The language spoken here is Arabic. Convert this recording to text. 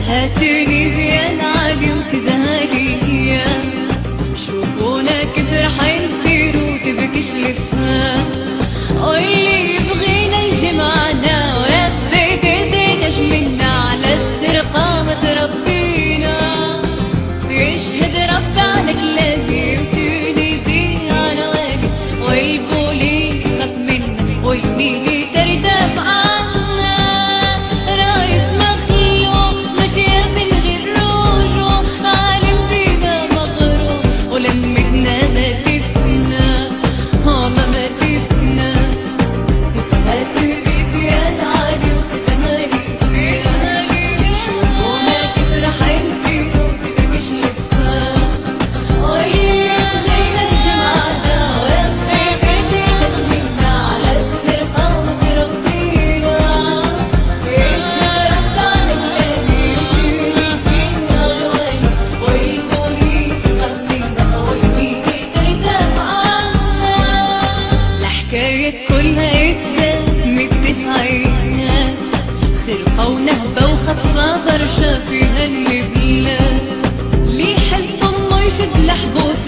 هاتوني زيان عادي وتزهالي، شوفونا كيف رح نصير وتبكش لفها. واللي بغينا يجمعنا ويا الزيت ايدينا جملنا على السرقة ما تربينا. يشهد ربي على كلامي وتونسي على غالي، والبوليس خاف منا والميليتر دافع عنا. رايس مخلوق ماشية من غير رجوع، عالم بينا مغروم ولمتنا ما تفنا، والله ما تفنا. هاتولي زياد عالي وتسهلي شوفونا كيف رح نصير وتبكش لفها. واللي بغينا يجمعنا ويا الصيف ايدينا جملنا على السرقة وتربينا. يشهد ربي على كلامي وتونسي الوالي، والبوليس خاف منا والميليتر دافع عنا. الحكاية كلها من التسعينات، سرقة ونهبة وخطفة برشا فيها البلاد. لي حلف الله يشد الحبوس